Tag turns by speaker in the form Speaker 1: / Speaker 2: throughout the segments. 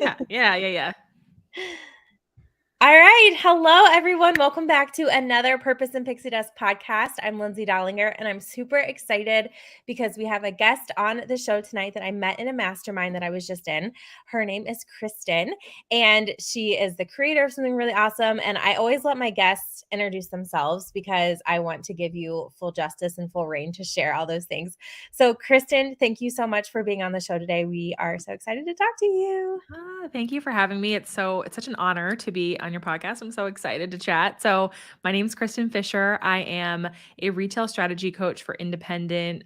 Speaker 1: Yeah.
Speaker 2: All right. Hello, everyone. Welcome back to another Purpose and Pixie Dust podcast. I'm Lindsay Dollinger, and I'm super excited because we have a guest on the show tonight that I met in a mastermind that I was just in. Her name is Kristin, and she is the creator of something really awesome. And I always let my guests introduce themselves because I want to give you full justice and full reign to share all those things. So, Kristin, thank you so much for being on the show today. We are so excited to talk to you.
Speaker 1: Thank you for having me. It's such an honor to be on your podcast. I'm so excited to chat. So my name's Kristin Fisher. I am a retail strategy coach for independent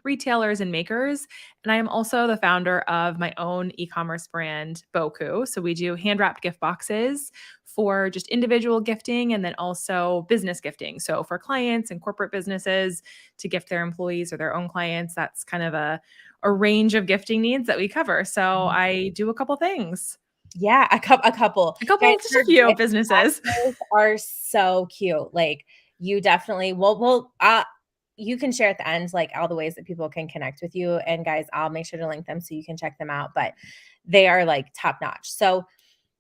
Speaker 1: retailers and makers. And I am also the founder of my own e-commerce brand, BOCU. So we do hand-wrapped gift boxes for just individual gifting and then also business gifting. So for clients and corporate businesses to gift their employees or their own clients, that's kind of a range of gifting needs that we cover. So I do a couple things.
Speaker 2: Yeah, a couple. Guys,
Speaker 1: Just a few businesses
Speaker 2: are so cute. Like you definitely you can share at the end like all the ways that people can connect with you. And guys, I'll make sure to link them so you can check them out. But they are like top notch. So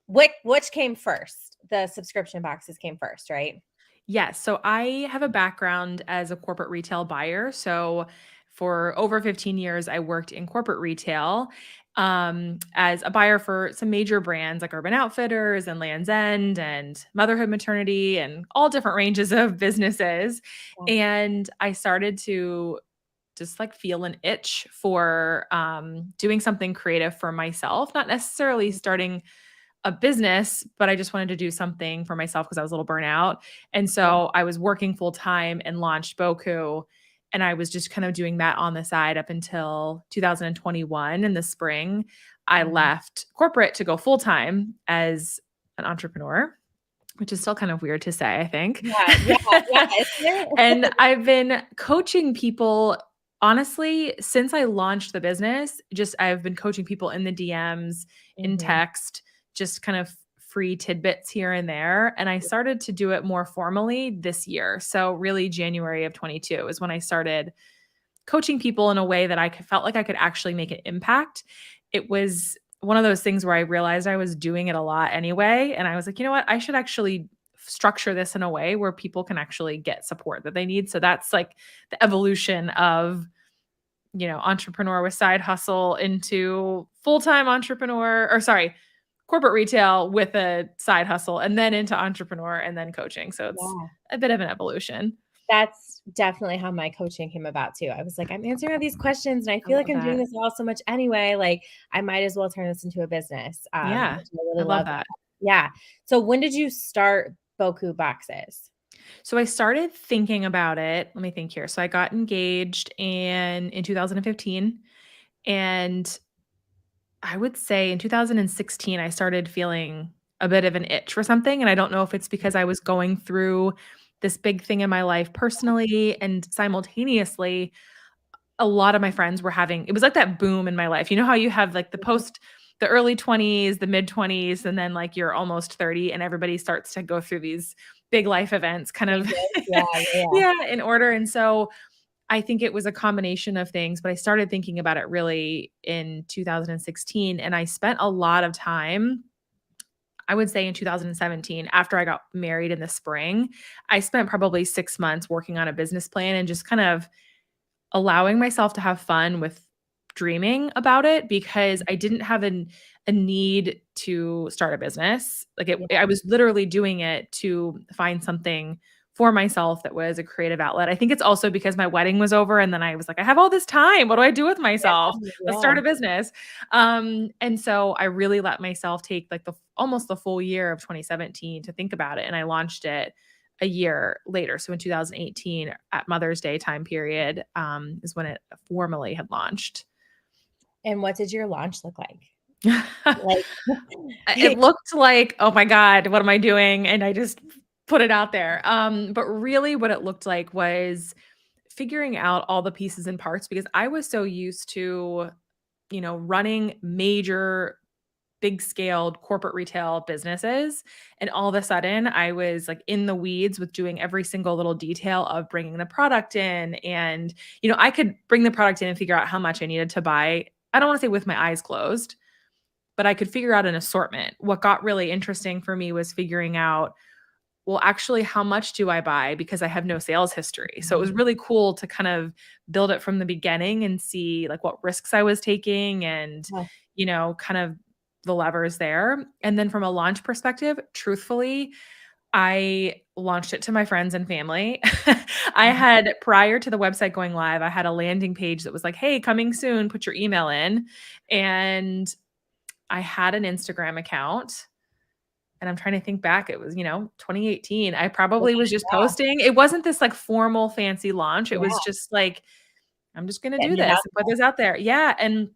Speaker 2: which came first? The subscription boxes came first, right?
Speaker 1: Yes. So I have a background as a corporate retail buyer. So for over 15 years, I worked in corporate retail as a buyer for some major brands like Urban Outfitters and Land's End and Motherhood Maternity and all different ranges of businesses.
Speaker 2: Yeah.
Speaker 1: And I started to just like feel an itch for doing something creative for myself, not necessarily starting a business, but I just wanted to do something for myself because I was a little burnout. And so I was working full time and launched BOCU. And I was just kind of doing that on the side up until 2021 in the spring. I left corporate to go full time as an entrepreneur, which is still kind of weird to say, I think.
Speaker 2: Yeah.
Speaker 1: And I've been coaching people, honestly, since I launched the business. I've been coaching people in the DMs, in text, just kind of free tidbits here and there. And I started to do it more formally this year. So really January of 22 is when I started coaching people in a way that I felt like I could actually make an impact. It was one of those things where I realized I was doing it a lot anyway. And I was like, you know what? I should actually structure this in a way where people can actually get support that they need. So that's like the evolution of, entrepreneur with side hustle into full-time entrepreneur, corporate retail with a side hustle, and then into entrepreneur and then coaching. So it's a bit of an evolution.
Speaker 2: That's definitely how my coaching came about too. I was like, I'm answering all these questions and I feel like I'm doing this all so much anyway. Like I might as well turn this into a business.
Speaker 1: Yeah. I love that.
Speaker 2: Yeah. So when did you start BOCU boxes?
Speaker 1: So I started thinking about it. Let me think here. So I got engaged in 2015, and I would say in 2016, I started feeling a bit of an itch for something. And I don't know if it's because I was going through this big thing in my life personally, and simultaneously, a lot of my friends were it was like that boom in my life. You know how you have like the early 20s, the mid 20s, and then like you're almost 30 and everybody starts to go through these big life events kind of in order. And so I think it was a combination of things, but I started thinking about it really in 2016. And I spent a lot of time, I would say in 2017, after I got married in the spring, I spent probably 6 months working on a business plan and just kind of allowing myself to have fun with dreaming about it, because I didn't have a need to start a business. I was literally doing it to find something for myself that was a creative outlet. I think it's also because my wedding was over and then I was like, I have all this time. What do I do with myself? Let's start a business. And so I really let myself take like almost the full year of 2017 to think about it. And I launched it a year later. So in 2018 at Mother's Day time period is when it formally had launched.
Speaker 2: And what did your launch look like?
Speaker 1: It looked like, oh my God, what am I doing? And I just put it out there. But really what it looked like was figuring out all the pieces and parts, because I was so used to, running major, big scaled corporate retail businesses. And all of a sudden I was like in the weeds with doing every single little detail of bringing the product in. And, I could bring the product in and figure out how much I needed to buy. I don't want to say with my eyes closed, but I could figure out an assortment. What got really interesting for me was figuring out, well, actually, how much do I buy because I have no sales history? So it was really cool to kind of build it from the beginning and see like what risks I was taking and,
Speaker 2: Yeah.
Speaker 1: kind of the levers there. And then from a launch perspective, truthfully, I launched it to my friends and family. I had prior to the website going live, I had a landing page that was like, "Hey, coming soon, put your email in." And I had an Instagram account, and I'm trying to think back, it was, 2018. I probably was just
Speaker 2: Yeah.
Speaker 1: posting. It wasn't this like formal fancy launch. It was
Speaker 2: Yeah.
Speaker 1: just like, I'm just going to do
Speaker 2: Getting it
Speaker 1: this
Speaker 2: out
Speaker 1: and put this out there. Yeah, and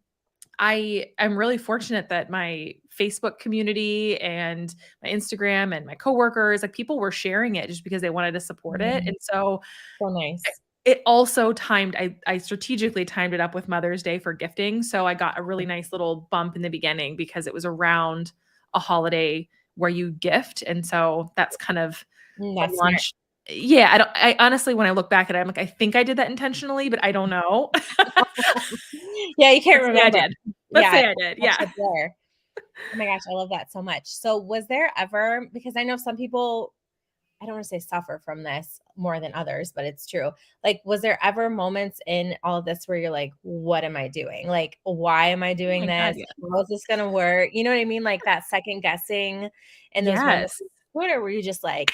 Speaker 1: I'm really fortunate that my Facebook community and my Instagram and my coworkers, like people were sharing it just because they wanted to support
Speaker 2: there.
Speaker 1: it. And so
Speaker 2: So nice.
Speaker 1: it also timed, I strategically timed it up with Mother's Day for gifting. So I got a really nice little bump in the beginning because it was around a holiday where you gift. And so that's kind of the
Speaker 2: That's smart.
Speaker 1: launch. Yeah, I honestly, when I look back at it, I'm like, I think I did that intentionally, but I don't know.
Speaker 2: Yeah, you can't
Speaker 1: Let's say I
Speaker 2: remember.
Speaker 1: did. Let's
Speaker 2: Yeah,
Speaker 1: say I did.
Speaker 2: such
Speaker 1: Yeah.
Speaker 2: a blur. Oh my gosh, I love that so much. So was there ever, because I know some people, I don't want to say suffer from this more than others, but it's true. Like, was there ever moments in all of this where you're like, what am I doing? Like, why am I
Speaker 1: Oh
Speaker 2: doing
Speaker 1: my God,
Speaker 2: this?
Speaker 1: yeah.
Speaker 2: How's this going to work? You know what I mean? Like that second guessing in those moments,
Speaker 1: Yes.
Speaker 2: or were you just like,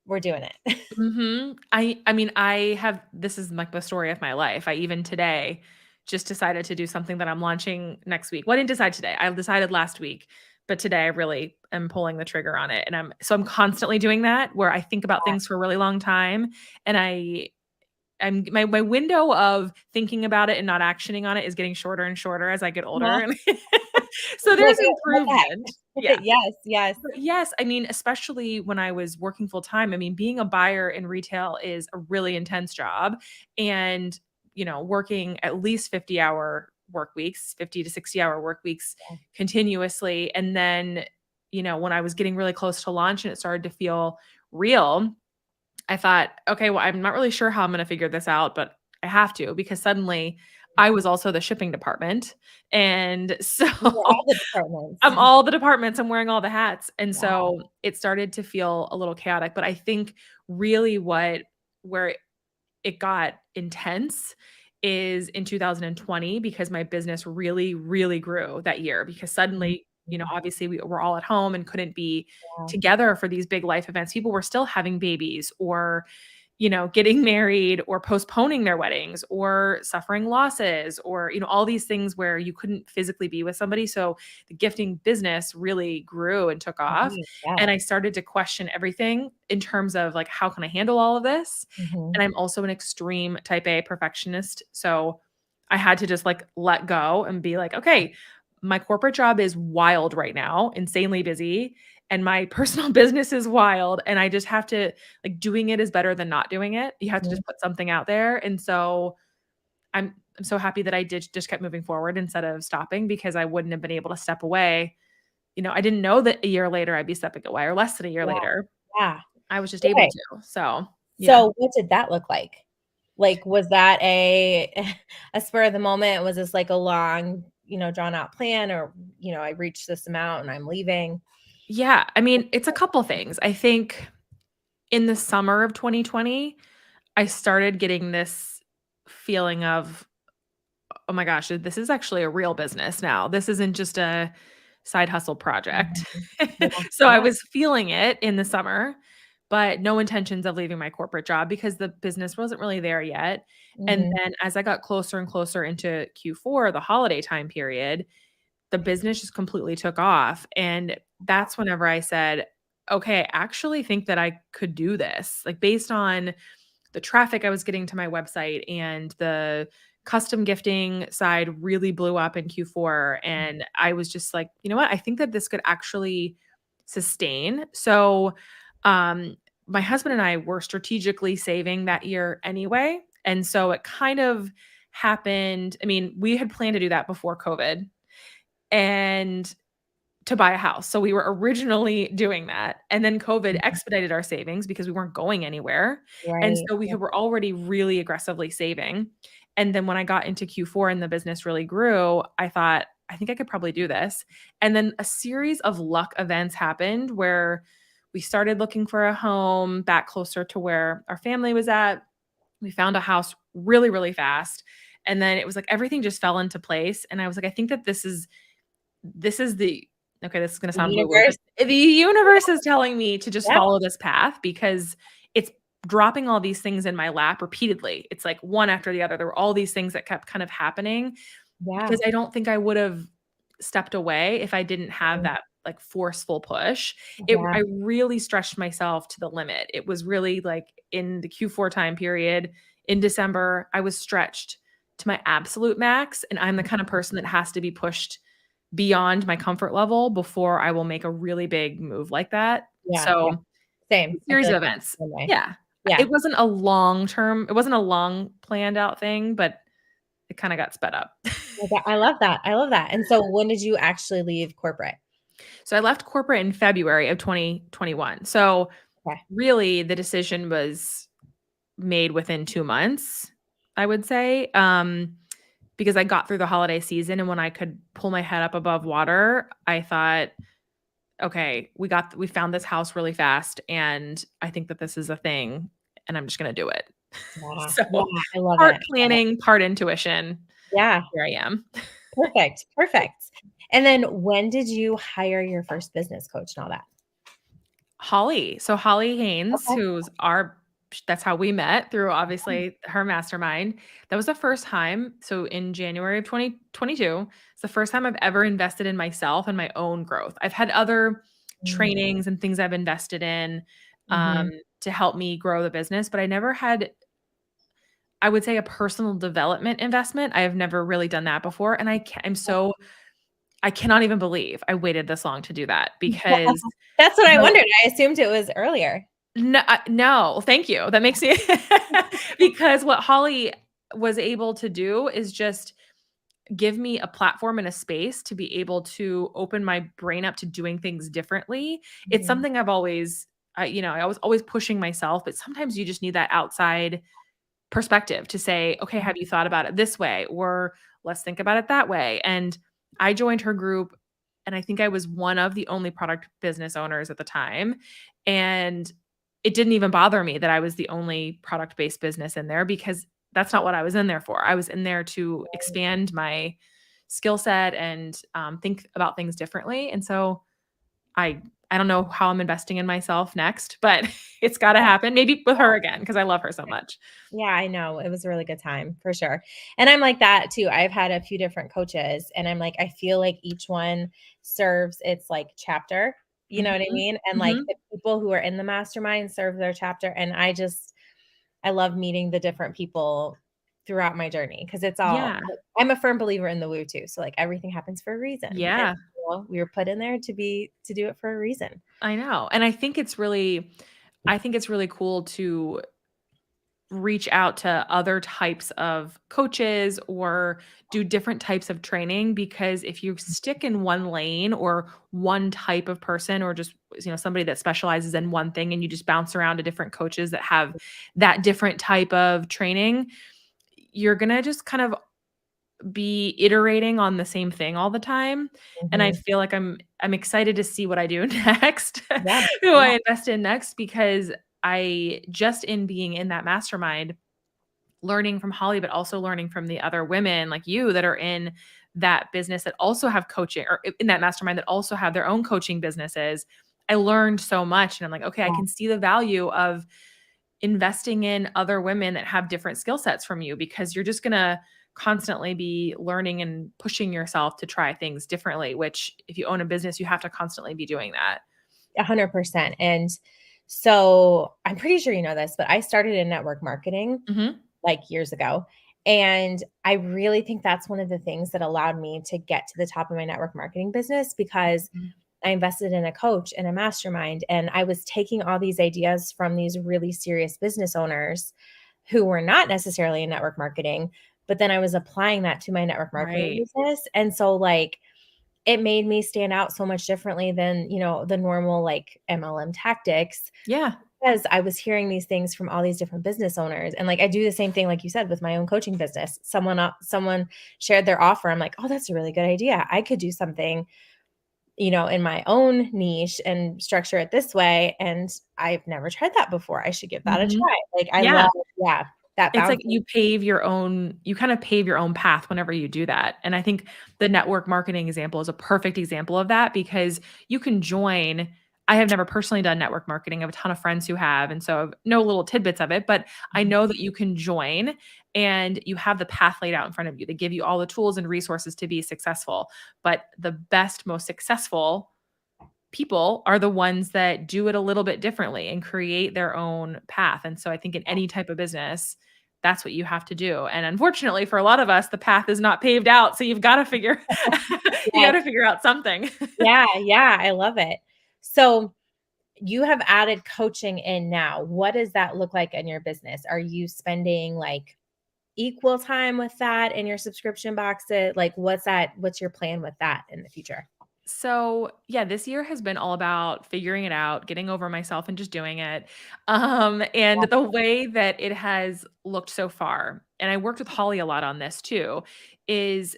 Speaker 2: we're doing it?
Speaker 1: Mhm. I mean, I have this is like the story of my life. I even today just decided to do something that I'm launching next week. Well, I didn't decide today. I decided last week, but today I really am pulling the trigger on it. And I'm constantly doing that where I think about things for a really long time and my window of thinking about it and not actioning on it is getting shorter and shorter as I get older.
Speaker 2: Uh-huh.
Speaker 1: And so
Speaker 2: You're like,
Speaker 1: there's
Speaker 2: what the
Speaker 1: improvement. Yeah.
Speaker 2: heck? Yes, yes.
Speaker 1: But yes, I mean, especially when I was working full time, I mean, being a buyer in retail is a really intense job and, working at least 50-hour work weeks, 50 to 60-hour work weeks continuously. And then, when I was getting really close to launch and it started to feel real, I thought, okay, well, I'm not really sure how I'm going to figure this out, but I have to because suddenly I was also the shipping department. And so
Speaker 2: You were all the departments.
Speaker 1: I'm all the departments, I'm wearing all the hats, and
Speaker 2: Wow.
Speaker 1: so it started to feel a little chaotic, but I think really where it got intense is in 2020 because my business really, really grew that year because suddenly,
Speaker 2: Mhm.
Speaker 1: obviously we were all at home and couldn't be
Speaker 2: Yeah.
Speaker 1: together for these big life events. People were still having babies or getting married or postponing their weddings or suffering losses or, all these things where you couldn't physically be with somebody. So the gifting business really grew and took off.
Speaker 2: Right, yeah.
Speaker 1: And I started to question everything in terms of like, how can I handle all of this? And
Speaker 2: Mhm.
Speaker 1: I'm also an extreme type A perfectionist. So I had to just like let go and be like, okay, my corporate job is wild right now, insanely busy, and my personal business is wild. And I just have to like doing it is better than not doing it. You have to
Speaker 2: Mhm.
Speaker 1: just put something out there. And so I'm so happy that I did just kept moving forward instead of stopping because I wouldn't have been able to step away. I didn't know that a year later I'd be stepping away or less than a year
Speaker 2: Yeah,
Speaker 1: later.
Speaker 2: yeah.
Speaker 1: I was just able
Speaker 2: Okay.
Speaker 1: to. So, yeah.
Speaker 2: So what did that look like? Like, was that a a spur of the moment? Was this like a long, drawn out plan or, I reached this amount and I'm leaving?
Speaker 1: Yeah, I mean, it's a couple things. I think in the summer of 2020, I started getting this feeling of, "Oh my gosh, this is actually a real business now. This isn't just a side hustle project."
Speaker 2: Mhm. Yeah,
Speaker 1: So I
Speaker 2: yeah.
Speaker 1: was feeling it in the summer, but no intentions of leaving my corporate job because the business wasn't really there yet. And
Speaker 2: Mhm.
Speaker 1: then as I got closer and closer into Q4, the holiday time period, the business just completely took off, and that's whenever I said, "Okay, I actually think that I could do this." Like, based on the traffic I was getting to my website and the custom gifting side really blew up in Q4, and I was just like, "You know what? I think that this could actually sustain." So, um, my husband and I were strategically saving that year anyway, and so it kind of happened. I mean, we had planned to do that before COVID, and to buy a house. So we were originally doing that, and then COVID
Speaker 2: Mhm.
Speaker 1: expedited our savings because we weren't going anywhere, and
Speaker 2: Right.
Speaker 1: so we were already really aggressively saving, and then when I got into Q4 and the business really grew, I thought, I think I could probably do this. And then a series of luck events happened where we started looking for a home back closer to where our family was at. We found a house really, really fast. And then it was like everything just fell into place. And I was like, I think that this is the okay, this is going to
Speaker 2: The
Speaker 1: sound woo woo, but
Speaker 2: universe.
Speaker 1: the universe is telling me to just
Speaker 2: Yeah.
Speaker 1: follow this path because it's dropping all these things in my lap repeatedly. It's like one after the other. There were all these things that kept kind of happening
Speaker 2: Yeah.
Speaker 1: because I don't think I would have stepped away if I didn't have
Speaker 2: Mm.
Speaker 1: that like forceful push.
Speaker 2: Yeah.
Speaker 1: I really stretched myself to the limit. It was really like in the Q4 time period in December, I was stretched to my absolute max. And I'm the kind of person that has to be pushed beyond my comfort level before I will make a really big move like that.
Speaker 2: Yeah. Yeah.
Speaker 1: So,
Speaker 2: Same. I
Speaker 1: series
Speaker 2: feel
Speaker 1: of
Speaker 2: like I'm
Speaker 1: events.
Speaker 2: the same way.
Speaker 1: Yeah.
Speaker 2: Yeah.
Speaker 1: It wasn't a long planned out thing, but it kind of got sped up.
Speaker 2: I love that. I love that. And so when did you actually leave corporate?
Speaker 1: So I left corporate in February of 2021. So
Speaker 2: Okay.
Speaker 1: really the decision was made within 2 months, I would say. Because I got through the holiday season and when I could pull my head up above water, I thought, okay, we found this house really fast and I think that this is a thing and I'm just going to do it.
Speaker 2: Yeah.
Speaker 1: So,
Speaker 2: Yeah. I love
Speaker 1: part
Speaker 2: it.
Speaker 1: planning, part intuition.
Speaker 2: Yeah.
Speaker 1: Here I am.
Speaker 2: Perfect. Perfect. And then when did you hire your first business coach and all that?
Speaker 1: Holly. So Holly Haynes,
Speaker 2: Okay.
Speaker 1: that's how we met through obviously her mastermind. That was the first time. So in January of 2022, it's the first time I've ever invested in myself and my own growth. I've had other trainings and things I've invested in
Speaker 2: Mm-hmm.
Speaker 1: to help me grow the business, but I never had, I would say, a personal development investment. I have never really done that before. And I cannot even believe I waited this long to do that because
Speaker 2: That's what I
Speaker 1: the
Speaker 2: wondered. I assumed it was earlier.
Speaker 1: No, thank you. That makes me because what Holly was able to do is just give me a platform and a space to be able to open my brain up to doing things differently. It's
Speaker 2: Mhm.
Speaker 1: something I've always, I was always pushing myself, but sometimes you just need that outside perspective to say, okay, have you thought about it this way? Or let's think about it that way. And I joined her group, and I think I was one of the only product business owners at the time. And it didn't even bother me that I was the only product based business in there because that's not what I was in there for. I was in there to expand my skill set and think about things differently. And so I I don't know how I'm investing in myself next, but it's got to happen. Maybe with her again because I love her so much.
Speaker 2: Yeah, I know. It was a really good time for sure. And I'm like that too. I've had a few different coaches and I'm like, I feel like each one serves its like chapter. You know what I
Speaker 1: Mhm,
Speaker 2: mean? And like
Speaker 1: mhm.
Speaker 2: the people who are in the mastermind serve their chapter. And I love meeting the different people throughout my journey because
Speaker 1: Yeah.
Speaker 2: I'm a firm believer in the woo too. So like everything happens for a reason. And
Speaker 1: Yeah,
Speaker 2: we were put in there to do it for a reason.
Speaker 1: I know. And I think it's really cool to reach out to other types of coaches or do different types of training because if you stick in one lane or one type of person or just somebody that specializes in one thing and you just bounce around to different coaches that have that different type of training, you're going to just kind of be iterating on the same thing all the time, and I
Speaker 2: Mhm.
Speaker 1: feel like I'm excited to see what I do next,
Speaker 2: Yeah.
Speaker 1: who
Speaker 2: Yeah.
Speaker 1: I invest in next, because I just in being in that mastermind, learning from Holly, but also learning from the other women like you that are in that business that also have coaching or in that mastermind that also have their own coaching businesses. I learned so much and I'm like, okay, I
Speaker 2: Yeah.
Speaker 1: can see the value of investing in other women that have different skill sets from you because you're just going to constantly be learning and pushing yourself to try things differently, which if you own a business, you have to constantly be doing that.
Speaker 2: 100%. And so I'm pretty sure you know this, but I started in network marketing
Speaker 1: Mhm.
Speaker 2: like years ago. And I really think that's one of the things that allowed me to get to the top of my network marketing business because
Speaker 1: Mhm.
Speaker 2: I invested in a coach and a mastermind. And I was taking all these ideas from these really serious business owners who were not necessarily in network marketing, but then I was applying that to my network marketing
Speaker 1: Right.
Speaker 2: business. And so, like, it made me stand out so much differently than, the normal like MLM tactics
Speaker 1: Yeah.
Speaker 2: because I was hearing these things from all these different business owners. And like, I do the same thing, like you said, with my own coaching business. Someone shared their offer. I'm like, oh, that's a really good idea. I could do something, in my own niche and structure it this way. And I've never tried that before. I should give that a
Speaker 1: Mhm.
Speaker 2: try. Like, I
Speaker 1: Yeah.
Speaker 2: love, that
Speaker 1: It's like
Speaker 2: boundary.
Speaker 1: you kind of pave your own path whenever you do that. And I think the network marketing example is a perfect example of that because you can join. I have never personally done network marketing. I have a ton of friends who have, and so I know little tidbits of it, but I know that you can join and you have the path laid out in front of you. They give you all the tools and resources to be successful. But the best, most successful people are the ones that do it a little bit differently and create their own path. And so I think in any type of business, that's what you have to do. And unfortunately for a lot of us, the path is not paved out. So you've got to figure you got
Speaker 2: Yes.
Speaker 1: to figure out something.
Speaker 2: Yeah. Yeah. I love it. So you have added coaching in now. What does that look like in your business? Are you spending like equal time with that in your subscription boxes? Like, what's your plan with that in the future?
Speaker 1: So, yeah, this year has been all about figuring it out, getting over myself and just doing it. And the way that it has looked so far, and I worked with Holly a lot on this too, is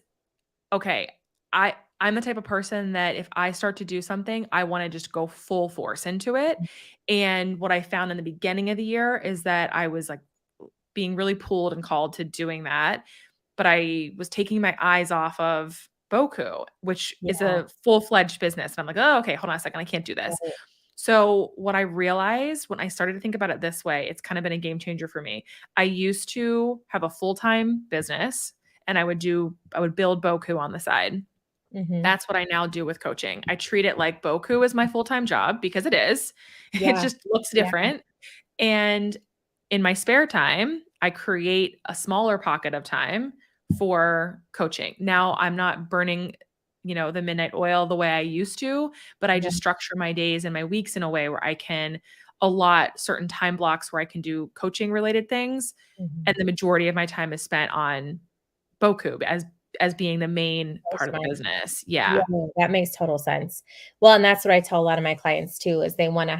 Speaker 1: okay, I'm the type of person that if I start to do something, I wanna just go full force into it, and what I found in the beginning of the year is that I was, like, being really pulled and called to doing that, but I was taking my eyes off of BOCU, which is
Speaker 2: Yeah.
Speaker 1: a full-fledged business, and I'm like, "Oh, okay, hold on a second, I can't do this."
Speaker 2: Right.
Speaker 1: So, what I realized when I started to think about it this way, it's kind of been a game changer for me. I used to have a full-time business, and I would build BOCU on the side.
Speaker 2: Mhm.
Speaker 1: That's what I now do with coaching. I treat it like BOCU is my full-time job because it is. It
Speaker 2: Yeah.
Speaker 1: just looks
Speaker 2: Yeah.
Speaker 1: different, and in my spare time, I create a smaller pocket of time for coaching. Now I'm not burning, the midnight oil the way I used to, but I just
Speaker 2: Right.
Speaker 1: structure my days and my weeks in a way where I can allot certain time blocks where I can do coaching related things. And
Speaker 2: Mhm.
Speaker 1: the majority of my time is spent on BOCU as being the main
Speaker 2: So
Speaker 1: part of the
Speaker 2: smart.
Speaker 1: business.
Speaker 2: Yeah,
Speaker 1: Yeah.
Speaker 2: that makes total sense. Well, and that's what I tell a lot of my clients too, is they wanna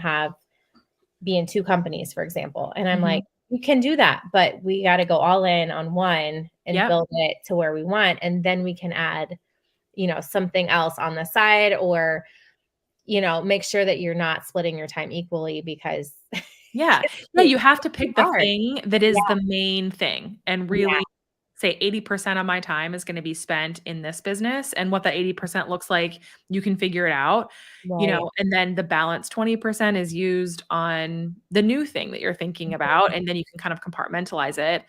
Speaker 2: be in 2 companies, for example, and I'm like,
Speaker 1: Mhm.
Speaker 2: "We can do that, but we gotta go all in on one and
Speaker 1: Yep.
Speaker 2: build it to where we want, and then we can add, something else on the side or, make sure that you're not splitting your time equally because
Speaker 1: Yeah. Yeah,
Speaker 2: it's
Speaker 1: you have to
Speaker 2: too
Speaker 1: pick the
Speaker 2: hard."
Speaker 1: thing that
Speaker 2: Yeah,
Speaker 1: is the main thing and
Speaker 2: yeah,
Speaker 1: really say 80% of my time is gonna be spent in this business, and what that 80% looks like, you can figure it out,
Speaker 2: right.
Speaker 1: and then the balance 20% is used on the new thing that you're thinking about, and then you can kind of compartmentalize it.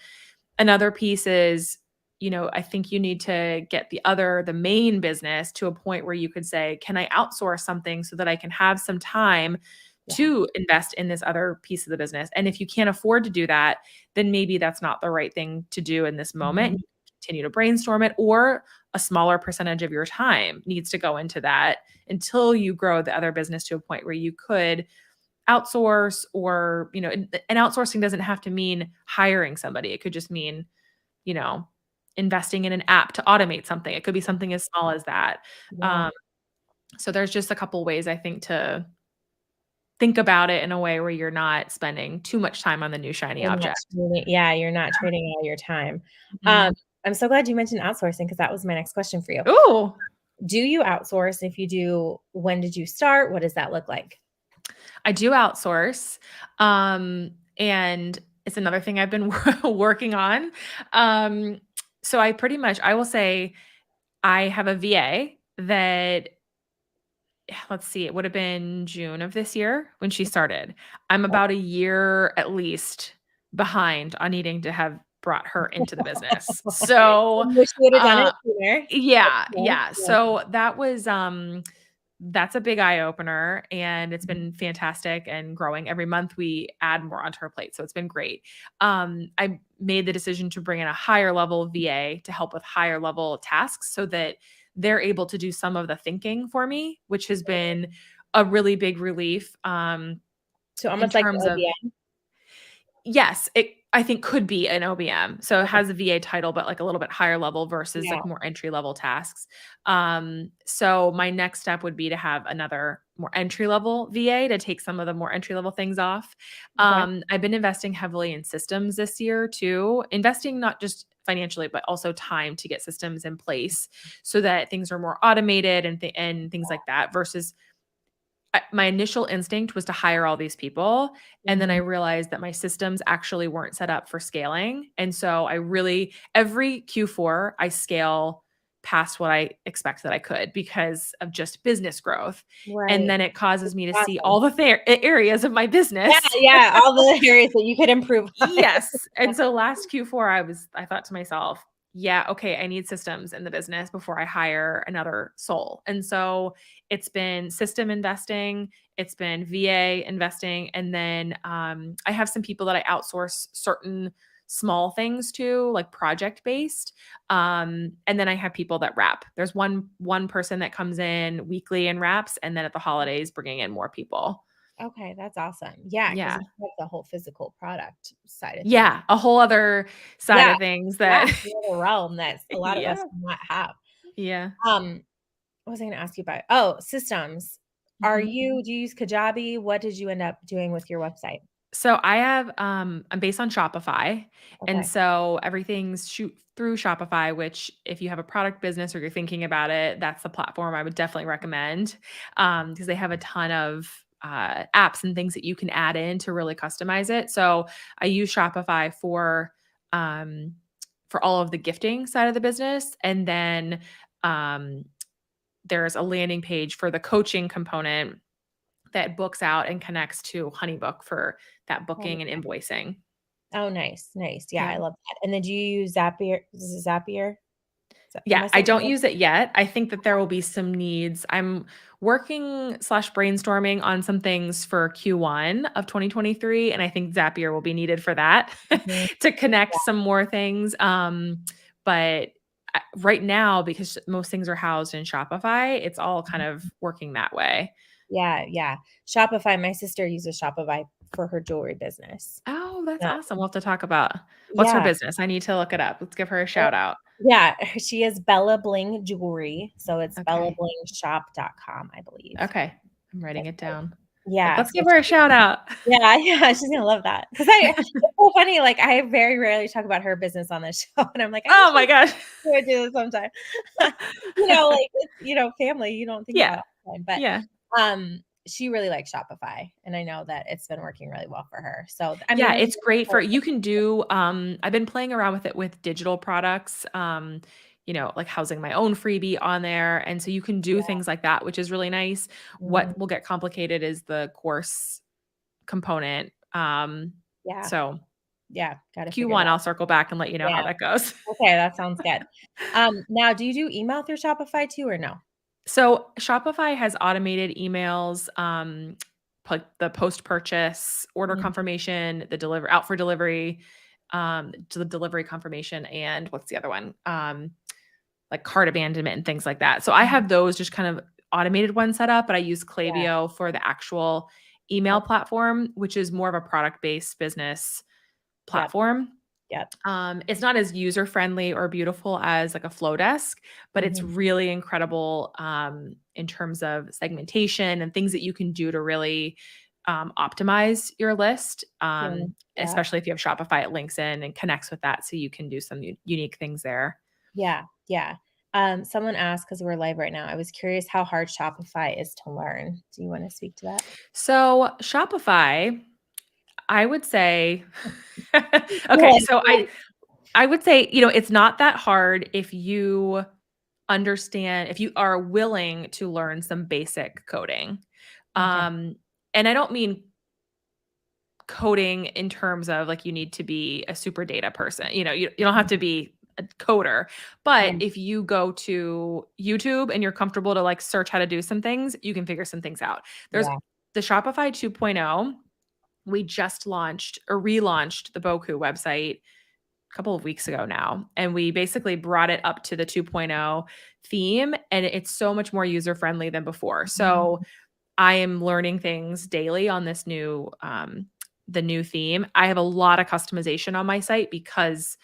Speaker 1: Another piece is, I think you need to get the main business to a point where you could say, "Can I outsource something so that I can have some time
Speaker 2: Yeah,
Speaker 1: to invest in this other piece of the business?" And if you can't afford to do that, then maybe that's not the right thing to do in this moment.
Speaker 2: mhm,
Speaker 1: You continue to brainstorm it, or a smaller percentage of your time needs to go into that until you grow the other business to a point where you could outsource or, and outsourcing doesn't have to mean hiring somebody. It could just mean, you know, investing in an app to automate something. It could be something as small as that.
Speaker 2: yeah.
Speaker 1: Um, so there's just a couple ways I think to think about it in a way where you're not spending too much time on the new shiny object.
Speaker 2: You're not trading all your time.
Speaker 1: Mhm.
Speaker 2: I'm so glad you mentioned outsourcing because that was my next question for you.
Speaker 1: Ooh,
Speaker 2: Do you outsource? If you do, when did you start? What does that look like?
Speaker 1: I do outsource. And it's another thing I've been working on. Um, so I will say I have a VA that let's see, it would have been June of this year when she started. I'm about a year at least behind on needing to have brought her into the business. So,
Speaker 2: Wish you would have done it
Speaker 1: uh
Speaker 2: sooner.
Speaker 1: yeah,
Speaker 2: Okay,
Speaker 1: yeah.
Speaker 2: yeah.
Speaker 1: So that's a big eye opener and it's been fantastic and growing. Every month we add more onto her plate. So it's been great. I made the decision to bring in a higher level VA to help with higher level tasks so that they're able to do some of the thinking for me, which has been a really big relief.
Speaker 2: So
Speaker 1: In
Speaker 2: almost like an
Speaker 1: terms of
Speaker 2: OBM?
Speaker 1: Yes, it I think could be an OBM. So it
Speaker 2: Okay.
Speaker 1: has a VA title, but like a little bit higher level versus
Speaker 2: Yeah.
Speaker 1: like more entry level tasks. So my next step would be to have another more entry-level VA to take some of the more entry-level things off.
Speaker 2: Okay.
Speaker 1: I've been investing heavily in systems this year too, investing not just financially, but also time to get systems in place so that things are more automated and things like that versus my initial instinct was to hire all these people. And then I
Speaker 2: Mhm.
Speaker 1: realized that my systems actually weren't set up for scaling. And so every Q4, I scale past what I expect that I could because of just business growth. And
Speaker 2: Right.
Speaker 1: then it causes me to see
Speaker 2: Awesome.
Speaker 1: all the areas of my
Speaker 2: Yeah,
Speaker 1: business.
Speaker 2: yeah, all the areas that you could improve on.
Speaker 1: Yes. And so last Q4, I thought to myself, yeah, okay, I need systems in the business before I hire another soul. And so it's been system investing, it's been VA investing, and then I have some people that I outsource certain small things to, like project based. And then I have people that wrap. There's one person that comes in weekly and wraps, and then at the holidays, bringing in more people.
Speaker 2: Okay, that's awesome. Yeah, because
Speaker 1: Yeah.
Speaker 2: you have the whole physical product side of things.
Speaker 1: Yeah, a whole other side
Speaker 2: Yeah,
Speaker 1: of things
Speaker 2: yeah,
Speaker 1: that
Speaker 2: another realm that a lot of us
Speaker 1: yeah,
Speaker 2: do not have.
Speaker 1: yeah.
Speaker 2: Um, what was I gonna ask you about? Oh, systems.
Speaker 1: Mhm.
Speaker 2: Do you use Kajabi? What did you end up doing with your website?
Speaker 1: So I have I'm based on Shopify, and
Speaker 2: Okay.
Speaker 1: so everything's shoot through Shopify, which if you have a product business or you're thinking about it, that's the platform I would definitely recommend, because they have a ton of, apps and things that you can add in to really customize it. So I use Shopify um, for all of the gifting side of the business, and then, um, there's a landing page for the coaching component that books out and connects to Honeybook for that
Speaker 2: Oh,
Speaker 1: booking and invoicing.
Speaker 2: oh, nice, nice. Yeah, I
Speaker 1: Yeah.
Speaker 2: love that. And then do you use Zapier? Is it Zapier? Am
Speaker 1: Yeah,
Speaker 2: I
Speaker 1: I
Speaker 2: saying
Speaker 1: don't
Speaker 2: that
Speaker 1: use it yet. I think that there will be some needs. I'm working/brainstorming on some things for Q1 of 2023, and I think Zapier will be needed for that
Speaker 2: right? Mhm.
Speaker 1: to connect some more things. But right now, because most things are housed in Shopify, it's all kind of working that way.
Speaker 2: Yeah, yeah. Shopify, my sister uses Shopify for her jewelry business.
Speaker 1: Oh, that's
Speaker 2: Yeah.
Speaker 1: awesome. We'll have to talk about what's her
Speaker 2: Yeah.
Speaker 1: business. I need to look it up. Let's give her a
Speaker 2: Oh,
Speaker 1: shout out.
Speaker 2: yeah, she is Bella Bling Jewelry, so it's
Speaker 1: Okay.
Speaker 2: bellablingshop.com, I believe.
Speaker 1: Okay. I'm writing
Speaker 2: That's
Speaker 1: it
Speaker 2: right.
Speaker 1: down. Like,
Speaker 2: Yeah,
Speaker 1: let's
Speaker 2: so
Speaker 1: give her a
Speaker 2: she
Speaker 1: shout out.
Speaker 2: yeah, yeah, she's gonna love that because I it's so funny, like, I very rarely talk about her business on this show, and I'm like, "I wish
Speaker 1: Oh my gosh.
Speaker 2: we would do this sometime." Like, it's, family, you don't think about
Speaker 1: Yeah.
Speaker 2: it all the time,
Speaker 1: Yeah.
Speaker 2: but, she really likes Shopify, and I know that it's been working really well for her, so, I mean,
Speaker 1: Yeah,
Speaker 2: there's
Speaker 1: it's great for you can do I've been playing around with it with digital products, like housing my own freebie on there. And so you can do
Speaker 2: yeah,
Speaker 1: things like that, which is really nice.
Speaker 2: mhm,
Speaker 1: What will get complicated is the course component.
Speaker 2: yeah,
Speaker 1: So
Speaker 2: yeah, gotta figure
Speaker 1: Q1,
Speaker 2: that
Speaker 1: I'll circle back and let you know how
Speaker 2: yeah,
Speaker 1: that goes.
Speaker 2: okay, that sounds good. Now do you do email through Shopify too or no?
Speaker 1: So Shopify has automated emails, the post purchase order
Speaker 2: Mhm,
Speaker 1: confirmation, the deliver out for delivery, to the delivery confirmation, and what's the other one? Like cart abandonment and things like that. So I
Speaker 2: mhm,
Speaker 1: have those just kind of automated ones set up, but I use
Speaker 2: yeah,
Speaker 1: Klaviyo for the actual email
Speaker 2: okay,
Speaker 1: platform, which is more of a product based business
Speaker 2: yep,
Speaker 1: platform.
Speaker 2: yep,
Speaker 1: It's not as user friendly or beautiful as like a flow desk, but it's
Speaker 2: mhm,
Speaker 1: really incredible in terms of segmentation and things that you can do to really optimize your list.
Speaker 2: yeah, yeah.
Speaker 1: Especially if you have Shopify, it links in and connects with that, so you can do some unique things there.
Speaker 2: Yeah, yeah. Someone asked because 'cause we're live right now, I was curious how hard Shopify is to learn. Do you wanna speak to that?
Speaker 1: So Shopify, I would say,
Speaker 2: Go
Speaker 1: okay,
Speaker 2: ahead,
Speaker 1: so
Speaker 2: go
Speaker 1: I would say it's not that hard if you understand if you are willing to learn some basic coding.
Speaker 2: ahead. Okay.
Speaker 1: Um, and I don't mean coding in terms of like you need to be a super data person. You don't have to be a coder. But
Speaker 2: Mhm.
Speaker 1: if you go to YouTube and you're comfortable to like search how to do some things, you can figure some things out. There's
Speaker 2: Yeah.
Speaker 1: the Shopify 2.0. We just launched or relaunched the BOCU website couple of weeks ago now, and we basically brought it up to the 2.0 theme, and it's so much more user friendly than before. So
Speaker 2: Mhm.
Speaker 1: I am learning things daily on this new the new theme. I have a lot of customization on my site because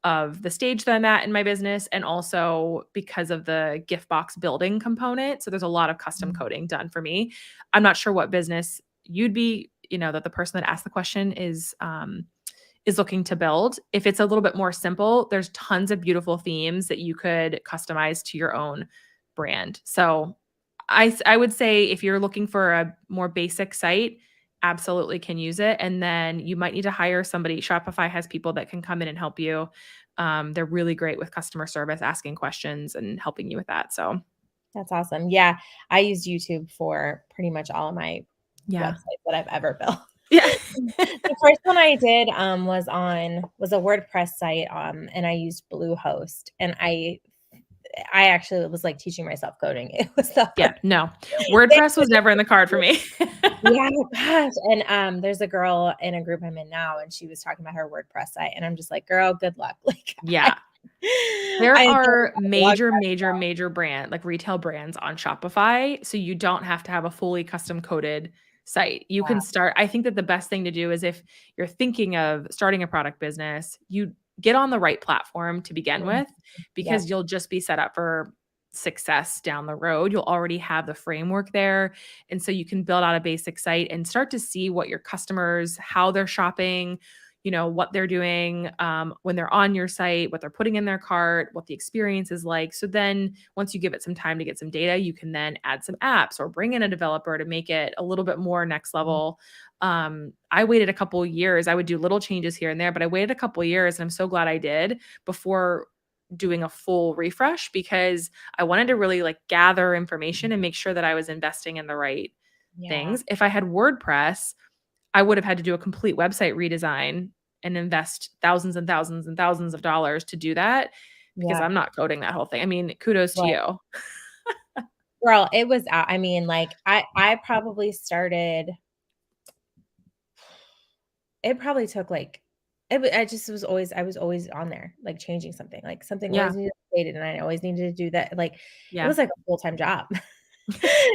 Speaker 1: of the stage that I'm at in my business, and also because of the gift box building component. So there's a lot of custom coding done for me. I'm not sure what business you'd be, that the person that asked the question is looking to build. If it's a little bit more simple, there's tons of beautiful themes that you could customize to your own brand. So I would say if you're looking for a more basic site, absolutely can use it. And then you might need to hire somebody. Shopify has people that can come in and help you. They're really great with customer service, asking questions and helping you with that. So
Speaker 2: That's awesome. Yeah. I used YouTube for pretty much all of my
Speaker 1: yeah.
Speaker 2: websites that I've ever built.
Speaker 1: Yeah.
Speaker 2: The first one I did was a WordPress site, and I used Bluehost, and I actually was like teaching myself coding. It was the
Speaker 1: Yeah.
Speaker 2: hardest
Speaker 1: No.
Speaker 2: thing
Speaker 1: WordPress
Speaker 2: to
Speaker 1: was never in the card for me.
Speaker 2: yeah, gosh. And there's a girl in a group I'm in now, and she was talking about her WordPress site, and I'm just like, girl, good luck. Like,
Speaker 1: Yeah.
Speaker 2: I
Speaker 1: There
Speaker 2: don't
Speaker 1: are
Speaker 2: have a blog
Speaker 1: major brand, like retail brands on Shopify. So you don't have to have a fully custom coded site. You can start. I think that the best thing to do is if you're thinking of starting a product business, you get on the right platform to begin
Speaker 2: Mhm.
Speaker 1: with,
Speaker 2: Yep.
Speaker 1: because you'll just be set up for success down the road. You'll already have the framework there. And so you can build out a basic site and start to see what your customers, how they're shopping, what they're doing when they're on your site, what they're putting in their cart, what the experience is like. So then once you give it some time to get some data, you can then add some apps or bring in a developer to make it a little bit more next level. I waited a couple of years. I would do little changes here and there, but I waited a couple of years, and I'm so glad I did, before doing a full refresh, because I wanted to really like gather information and make sure that I was investing in the right
Speaker 2: Yeah.
Speaker 1: things. If I had WordPress, I would have had to do a complete website redesign and invest thousands and thousands and thousands of dollars to do that, because
Speaker 2: Yeah.
Speaker 1: I'm not coding that whole thing. I mean, kudos to
Speaker 2: Right.
Speaker 1: you.
Speaker 2: Girl, it was I mean, like, I probably started it probably took, like I was always on there, like, changing something, like, something
Speaker 1: Yeah.
Speaker 2: always needed updated, and I always needed to do that, like, it
Speaker 1: Yeah.
Speaker 2: was like a full-time job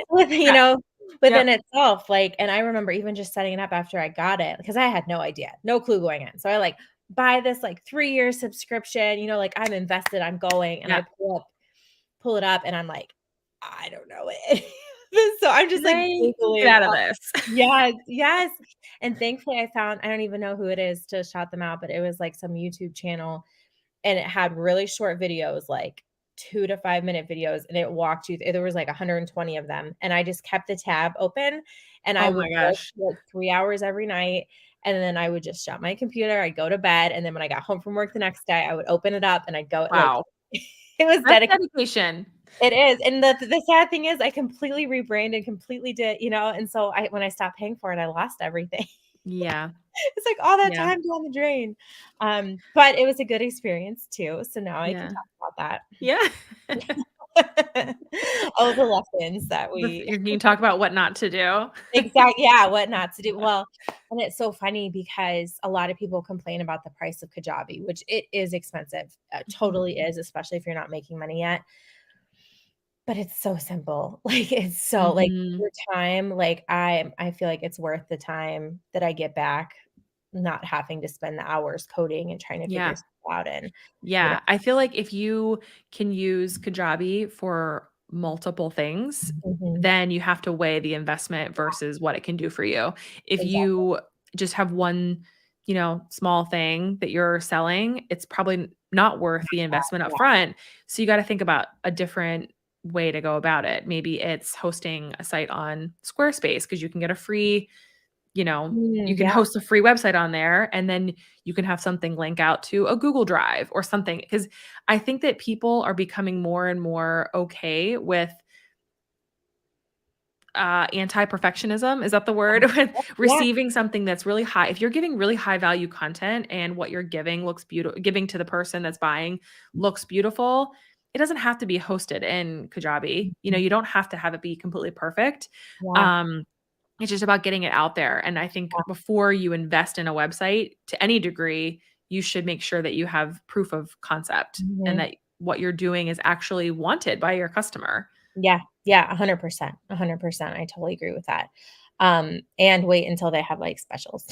Speaker 2: with
Speaker 1: Yeah.
Speaker 2: within
Speaker 1: Yep.
Speaker 2: itself, like, and I remember even just setting it up after I got it, because I had no idea, no clue going in, so I, like, buy this, like, 3-year subscription, like, I'm invested, I'm going, and
Speaker 1: Yeah.
Speaker 2: I pull it up, and I'm like, "I don't know it." So I'm just,
Speaker 1: Can
Speaker 2: like,
Speaker 1: I get
Speaker 2: Googling
Speaker 1: out of this?
Speaker 2: yes, yes, and thankfully I don't even know who it is to shout them out, but it was, like, some YouTube channel, and it had really short videos, like 2 to 5-minute videos, and it walked you there was, like, 120 of them, and I just kept the tab open, and I
Speaker 1: Oh
Speaker 2: would
Speaker 1: my
Speaker 2: work
Speaker 1: gosh.
Speaker 2: for, like, 3 hours every night, and then I would just shut my computer, I'd go to bed, and then when I got home from work the next day, I would open it up, and I'd go like,
Speaker 1: Wow.
Speaker 2: it was
Speaker 1: That's
Speaker 2: dedicated.
Speaker 1: dedication.
Speaker 2: It is, and the sad thing is I completely rebranded, completely did, and so when I stopped paying for it, I lost everything.
Speaker 1: Yeah.
Speaker 2: It's like all that
Speaker 1: Yeah.
Speaker 2: time down the drain. But it was a good experience too, so now I can
Speaker 1: Yeah.
Speaker 2: talk about
Speaker 1: Yeah.
Speaker 2: that. All the lessons that we
Speaker 1: You can talk about what not to do.
Speaker 2: yeah, what not to do. Well, and it's so funny because a lot of people complain about the price of Kajabi, which it is expensive. Totally is, especially if you're not making money yet. But it's so simple. Like, it's so like,
Speaker 1: Mhm.
Speaker 2: your time, like, I feel like it's worth the time that I get back not having to spend the hours coding and trying to figure
Speaker 1: Yeah.
Speaker 2: stuff out and, you know
Speaker 1: Yeah, I feel like if you can use Kajabi for multiple things,
Speaker 2: Mhm.
Speaker 1: then you have to weigh the investment versus what it can do for you. If
Speaker 2: Exactly.
Speaker 1: you just have one, small thing that you're selling, it's probably not worth the investment up
Speaker 2: Yeah.
Speaker 1: front. So you got to think about a different way to go about it. Maybe it's hosting a site on Squarespace, because you can get a free you can
Speaker 2: Yeah.
Speaker 1: host a free website on there, and then you can have something link out to a Google Drive or something. Because I think that people are becoming more and more okay with anti-perfectionism. Is that the word? With
Speaker 2: Yeah.
Speaker 1: receiving something that's really high. If you're giving really high value content and what you're giving looks beautiful, giving to the person that's buying looks beautiful, it doesn't have to be hosted in Kajabi.
Speaker 2: Mhm.
Speaker 1: You don't have to have it be completely perfect.
Speaker 2: Yeah.
Speaker 1: Um, it's just about getting it out there. And I think before you invest in a website to any degree, you should make sure that you have proof of concept and
Speaker 2: Mhm.
Speaker 1: that what you're doing is actually wanted by your customer.
Speaker 2: Yeah. Yeah, 100%. 100%. I totally agree with that. And wait until they have like specials.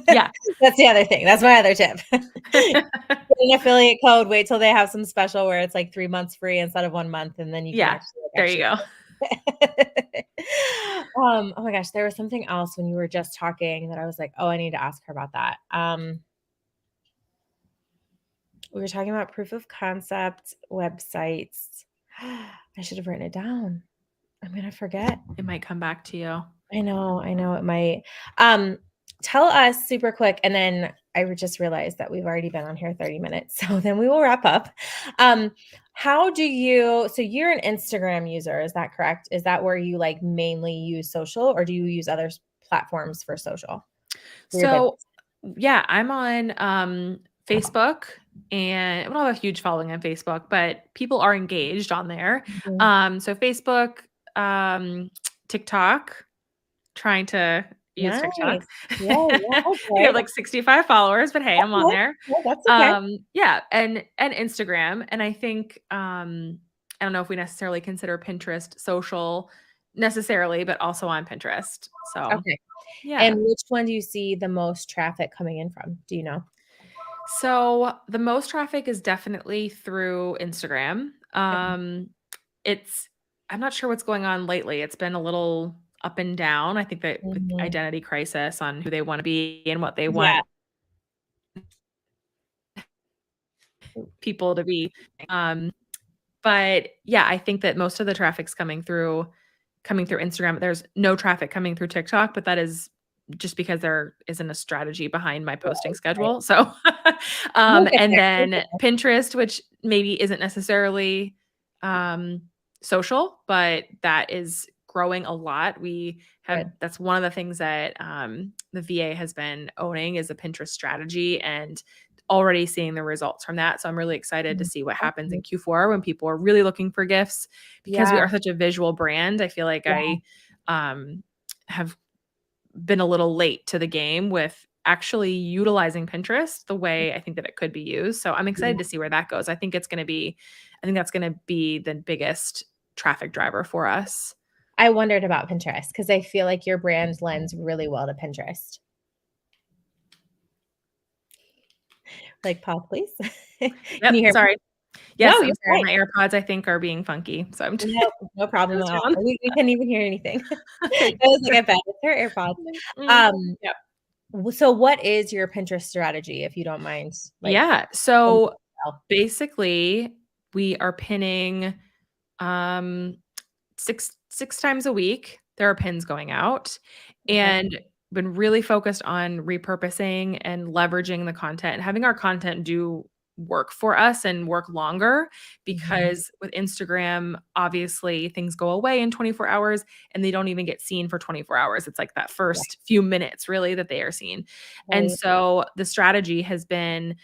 Speaker 1: Yeah.
Speaker 2: That's the other thing. That's my other tip. Get an affiliate code, wait till they have some special where it's like 3 months free instead of 1 month, and then you can
Speaker 1: Yeah. There you go.
Speaker 2: Oh my gosh, there was something else when you were just talking that I was like, "Oh, I need to ask her about that." We were talking about proof of concept websites. I should have written it down. I'm gonna forget.
Speaker 1: It might come back to you.
Speaker 2: I know it might. Tell us super quick, and then I just realized that we've already been on here 30 minutes, so then we will wrap up. So you're an Instagram user, is that correct? Is that where you like mainly use social, or do you use other platforms for social for your
Speaker 1: So,
Speaker 2: business?
Speaker 1: yeah, I'm on Facebook, and I don't have a huge following on Facebook, but people are engaged on there.
Speaker 2: Mhm.
Speaker 1: So Facebook, TikTok, trying to use TikTok.
Speaker 2: Nice. Yeah, yeah,
Speaker 1: I have
Speaker 2: okay.
Speaker 1: like 65 followers, but hey, I'm on
Speaker 2: Okay.
Speaker 1: there.
Speaker 2: No, that's okay.
Speaker 1: Yeah, and Instagram, and I think I don't know if we necessarily consider Pinterest social necessarily, but also on Pinterest. So,
Speaker 2: Okay.
Speaker 1: yeah.
Speaker 2: And which one do you see the most traffic coming in from? Do you know?
Speaker 1: So, the most traffic is definitely through Instagram.
Speaker 2: Okay.
Speaker 1: It's I'm not sure what's going on lately. It's been a little up and down. I think that with
Speaker 2: Mhm.
Speaker 1: identity crisis on who they want to be and what they
Speaker 2: Yeah.
Speaker 1: want people to be. Um, but yeah, I think that most of the traffic's coming through Instagram. There's no traffic coming through TikTok, but that is just because there isn't a strategy behind my posting
Speaker 2: Right, right.
Speaker 1: schedule. So,
Speaker 2: We'll get
Speaker 1: and
Speaker 2: there. We'll
Speaker 1: then
Speaker 2: get there.
Speaker 1: Pinterest, which maybe isn't necessarily um, social, but that is growing a lot. We have
Speaker 2: Good.
Speaker 1: That's one of the things that the VA has been owning is a Pinterest strategy and already seeing the results from that. So I'm really excited to
Speaker 2: Mm,
Speaker 1: see what happens in
Speaker 2: awesome.
Speaker 1: Q4 when people are really looking for gifts because we
Speaker 2: Yeah,
Speaker 1: are such a visual brand. I feel like
Speaker 2: yeah,
Speaker 1: I have been a little late to the game with actually utilizing Pinterest the way I think that it could be used. So I'm excited
Speaker 2: yeah.
Speaker 1: to see where that goes. I think that's going to be the biggest traffic driver for us.
Speaker 2: I wondered about Pinterest because I feel like your brand lends really well to Pinterest. Like, pause, please. Can
Speaker 1: Yep.
Speaker 2: you hear me?
Speaker 1: Sorry.
Speaker 2: No,
Speaker 1: Yes. I'm
Speaker 2: you're
Speaker 1: sorry.
Speaker 2: fine.
Speaker 1: My AirPods, I think, are being funky. So I'm just,
Speaker 2: No, no problem at
Speaker 1: just
Speaker 2: all.
Speaker 1: around.
Speaker 2: We couldn't even hear anything.
Speaker 1: Okay.
Speaker 2: I was like, "I bet it's her AirPods."
Speaker 1: Mm,
Speaker 2: Um,
Speaker 1: yep.
Speaker 2: so what is your Pinterest strategy, if you don't mind, like,
Speaker 1: Yeah.
Speaker 2: in
Speaker 1: So
Speaker 2: detail?
Speaker 1: basically, we are pinning um, six times a week, there are pins going out,
Speaker 2: Okay.
Speaker 1: and been really focused on repurposing and leveraging the content and having our content do work for us and work longer
Speaker 2: Mhm.
Speaker 1: because with Instagram, obviously things go away in 24 hours and they don't even get seen for 24 hours. It's like that
Speaker 2: Right,
Speaker 1: first few minutes really that they are seen. And
Speaker 2: right.
Speaker 1: so the strategy has been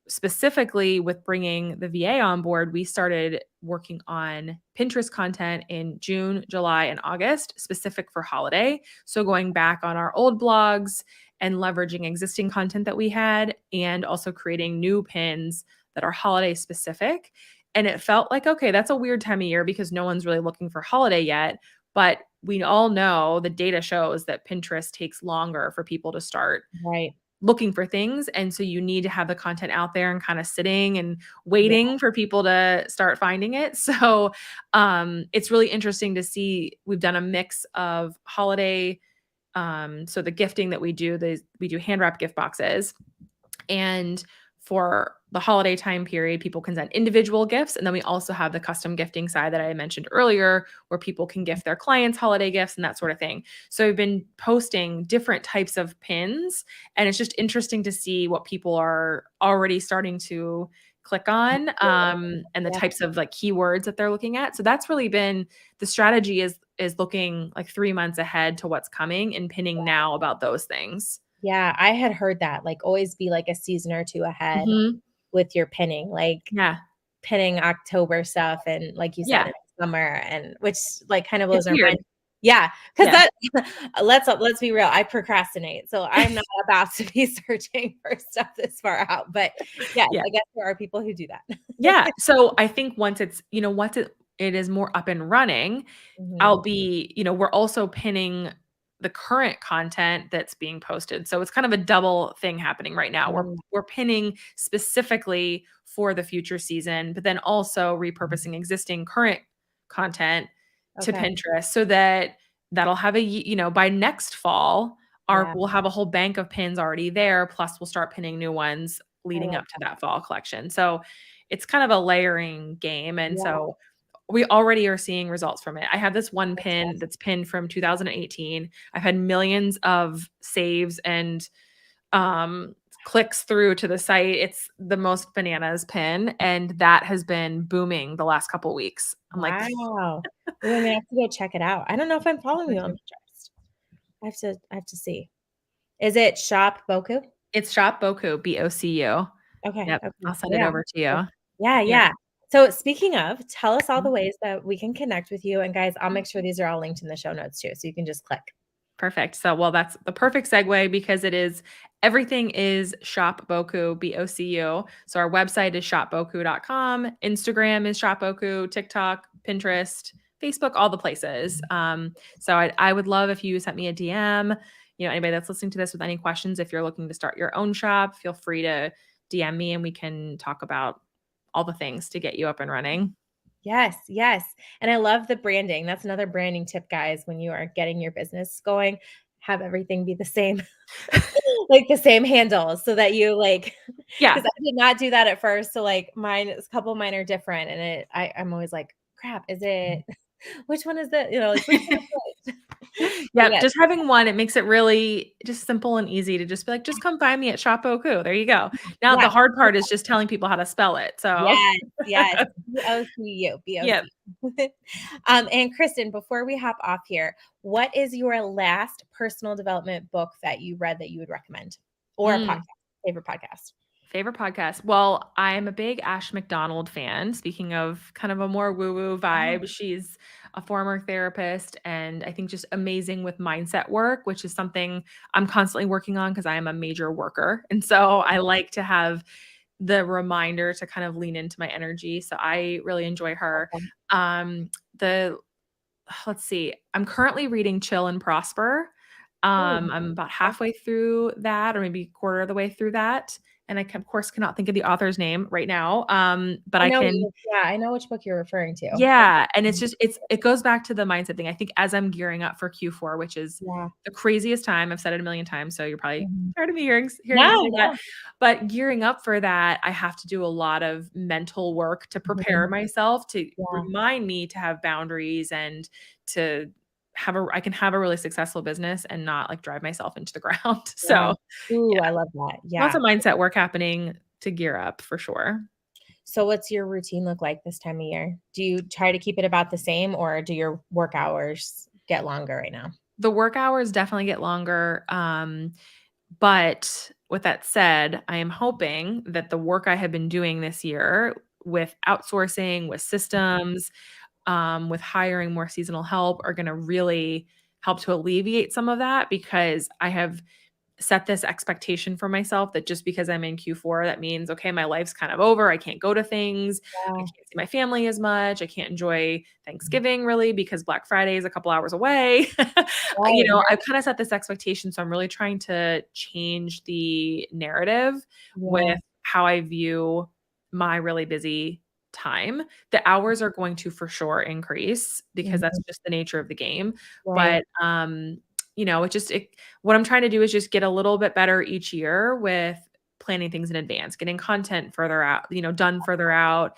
Speaker 1: specifically with bringing the VA on board, we started working on Pinterest content in June, July, and August, specific for holiday. So going back on our old blogs and leveraging existing content that we had, and also creating new pins that are holiday specific. And it felt like, okay, that's a weird time of year because no one's really looking for holiday yet. But we all know the data shows that Pinterest takes longer for people to start
Speaker 2: Right.
Speaker 1: looking for things, and so you need to have the content out there and kinda sitting and
Speaker 2: Yeah,
Speaker 1: waiting for people to start finding it. So, it's really interesting to see we've done a mix of holiday, so the gifting that we do hand wrap gift boxes, and for the holiday time period, people can send individual gifts. And then we also have the custom gifting side that I mentioned earlier, where people can gift their clients holiday gifts and that sort of thing. So I've been posting different types of pins, and it's just interesting to see what people are already starting to click on, and the
Speaker 2: yeah,
Speaker 1: types of like keywords that they're looking at. So that's really been the strategy is looking like 3 months ahead to what's coming and pinning now about those things.
Speaker 2: yeah, I had heard that, like, always be, like, a season or 2 ahead
Speaker 1: Mhm.
Speaker 2: with your pinning, like,
Speaker 1: Yeah.
Speaker 2: pinning October stuff and, like you said,
Speaker 1: Yeah.
Speaker 2: in summer and which, like, kinda
Speaker 1: It's
Speaker 2: blows our
Speaker 1: weird.
Speaker 2: mind. Yeah, 'cause
Speaker 1: Yeah.
Speaker 2: that let's be real, I procrastinate, so I'm not about to be searching for stuff this far out, but yes,
Speaker 1: Yeah.
Speaker 2: I guess there are people who do that.
Speaker 1: Yeah. So I think once it is more up and running.
Speaker 2: Mhm.
Speaker 1: We're also pinning the current content that's being posted. So it's kind of a double thing happening right now.
Speaker 2: Yeah.
Speaker 1: We're pinning specifically for the future season, but then also repurposing existing current content to
Speaker 2: Okay.
Speaker 1: Pinterest so that that'll have by next fall,
Speaker 2: Yeah.
Speaker 1: we'll have a whole bank of pins already there. Plus we'll start pinning new ones
Speaker 2: I
Speaker 1: leading
Speaker 2: love
Speaker 1: up to that fall collection. So it's kind of a layering game. And
Speaker 2: Yeah.
Speaker 1: so we already are seeing results from it. I have this one
Speaker 2: That's
Speaker 1: pin
Speaker 2: awesome.
Speaker 1: that's pinned from 2018. I've had millions of saves and clicks through to the site. It's the most bananas pin, and that has been booming the last couple weeks. I'm like,
Speaker 2: Wow. Ooh, I'm gonna have to go check it out. I don't know if I'm following you on Pinterest. I have to see. Is it Shop Boku?
Speaker 1: it's Shop BOCU, BOCU.
Speaker 2: Okay,
Speaker 1: Yep,
Speaker 2: okay.
Speaker 1: I'll send it
Speaker 2: Yeah.
Speaker 1: over to
Speaker 2: Okay.
Speaker 1: you.
Speaker 2: Yeah,
Speaker 1: Yeah.
Speaker 2: yeah. So speaking of, tell us all the
Speaker 1: Mhm.
Speaker 2: ways that we can connect with you, and guys, I'll make sure these are all linked in the show notes too, so you can just click.
Speaker 1: Perfect. So, well, that's the perfect segue because everything is Shop BOCU, BOCU. So our website is shopboku.com. Instagram is Shop BOCU, TikTok, Pinterest, Facebook, all the places. So I would love if you sent me a DM. Anybody that's listening to this with any questions, if you're looking to start your own shop, feel free to DM me and we can talk about all the things to get you up and running.
Speaker 2: Yes, yes. And I love the branding. That's another branding tip, guys. When you are getting your business going, have everything be the same, like the same handles so that you like,
Speaker 1: Yeah.
Speaker 2: because I did not do that at first. So like a couple of mine are different. And I'm always like, crap, is it, which one is the, like which one is it? But
Speaker 1: Yep,
Speaker 2: yes,
Speaker 1: just having one, it makes it really just simple and easy to just be like, "Just come find me at Shop Boku." There you go. Now the
Speaker 2: yeah.
Speaker 1: hard part is just telling people how to spell it, so
Speaker 2: Yes, yes. BOCU,
Speaker 1: Yep.
Speaker 2: BOCU. And Kristin, before we hop off here, what is your last personal development book that you read that you would recommend? Or a podcast,
Speaker 1: Mm.
Speaker 2: favorite podcast?
Speaker 1: Favorite podcast? Well, I'm a big Ash McDonald fan. Speaking of kind of a more woo-woo
Speaker 2: Oh,
Speaker 1: vibe, she's a former therapist and I think just amazing with mindset work, which is something I'm constantly working on because I am a major worker. And so I like to have the reminder to kind of lean into my energy. So I really enjoy her.
Speaker 2: okay.
Speaker 1: The let's see. I'm currently reading Chill and Prosper.
Speaker 2: Ooh,
Speaker 1: I'm about
Speaker 2: okay.
Speaker 1: halfway through that, or maybe a quarter of the way through that. And of course, cannot think of the author's name right now. But
Speaker 2: I
Speaker 1: I
Speaker 2: know,
Speaker 1: can
Speaker 2: yeah, I know which book you're referring to. Okay.
Speaker 1: yeah, and it goes back to the mindset thing. I think as I'm gearing up for Q4, which is
Speaker 2: Yeah.
Speaker 1: the craziest time, I've said it a million times, so you're probably
Speaker 2: Mhm.
Speaker 1: tired of me hearing me
Speaker 2: No,
Speaker 1: say that.
Speaker 2: no.
Speaker 1: But gearing up for that, I have to do a lot of mental work to prepare
Speaker 2: Mhm.
Speaker 1: myself, to
Speaker 2: Yeah,
Speaker 1: remind me to have boundaries and to I can have a really successful business and not like drive myself into the ground.
Speaker 2: yeah.
Speaker 1: So,
Speaker 2: Ooh,
Speaker 1: yeah,
Speaker 2: I love that.
Speaker 1: lots
Speaker 2: Yeah.
Speaker 1: of mindset work happening to gear up for sure.
Speaker 2: So what's your routine look like this time of year? Do you try to keep it about the same or do your work hours get longer right now?
Speaker 1: The work hours definitely get longer. But with that said, I am hoping that the work I have been doing this year with outsourcing, with systems, with hiring more seasonal help are going to really help to alleviate some of that because I have set this expectation for myself that just because I'm in Q4, that means, okay, my life's kind of over. I can't go to things. I
Speaker 2: Yeah.
Speaker 1: can't see my family as much. I can't enjoy Thanksgiving really because Black Friday is a couple hours away.
Speaker 2: Right,
Speaker 1: I've kind of set this expectation. So I'm really trying to change the narrative
Speaker 2: yeah,
Speaker 1: with how I view my really busy time. The hours are going to for sure increase because that's
Speaker 2: mhm,
Speaker 1: just the nature of the game.
Speaker 2: right,
Speaker 1: But what I'm trying to do is just get a little bit better each year with planning things in advance, getting content further out, done further out,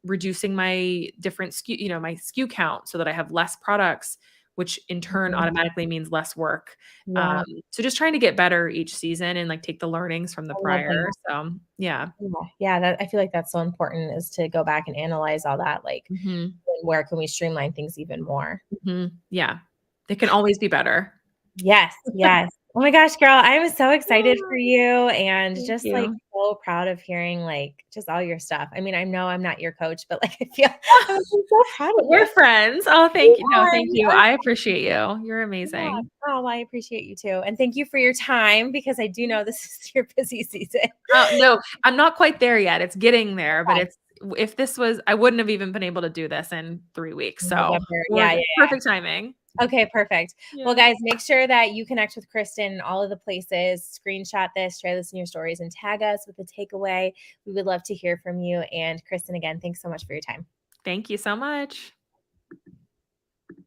Speaker 1: reducing my different my SKU count so that I have less products, which in turn
Speaker 2: mhm,
Speaker 1: automatically means less work.
Speaker 2: yeah,
Speaker 1: So just trying to get better each season and like take the learnings from the
Speaker 2: I love
Speaker 1: prior.
Speaker 2: that.
Speaker 1: So yeah.
Speaker 2: Yeah, yeah, that I feel like that's so important is to go back and analyze all that, like,
Speaker 1: Hmm.
Speaker 2: where can we streamline things even more?
Speaker 1: Hmm. Yeah. It can always be better.
Speaker 2: Yes, yes. Oh my gosh, girl, I'm so excited for you and
Speaker 1: Thank
Speaker 2: just, like,
Speaker 1: you.
Speaker 2: so proud of hearing, like, just all your stuff. I mean, I know I'm not your coach, but, like, I feel I'm so proud of
Speaker 1: We're
Speaker 2: you.
Speaker 1: friends. Oh,
Speaker 2: We
Speaker 1: thank you. No,
Speaker 2: are,
Speaker 1: thank
Speaker 2: we
Speaker 1: you.
Speaker 2: are
Speaker 1: I appreciate you. You're
Speaker 2: Yeah.
Speaker 1: amazing.
Speaker 2: Oh, well, I appreciate you too. And thank you for your time because I do know this is your busy season.
Speaker 1: No, I'm not quite there yet. It's getting there, but
Speaker 2: Okay.
Speaker 1: if this was, I wouldn't have even been able to do this in 3 weeks. So
Speaker 2: November.
Speaker 1: we're
Speaker 2: Yeah,
Speaker 1: good.
Speaker 2: yeah, yeah.
Speaker 1: Perfect timing.
Speaker 2: Okay, perfect. Well,
Speaker 1: Yeah.
Speaker 2: guys, make sure that you connect with Kristin in all of the places. Screenshot this, share this in your stories, and tag us with a takeaway. We would love to hear from you. And Kristin, again, thanks so much for your time.
Speaker 1: Thank you so much.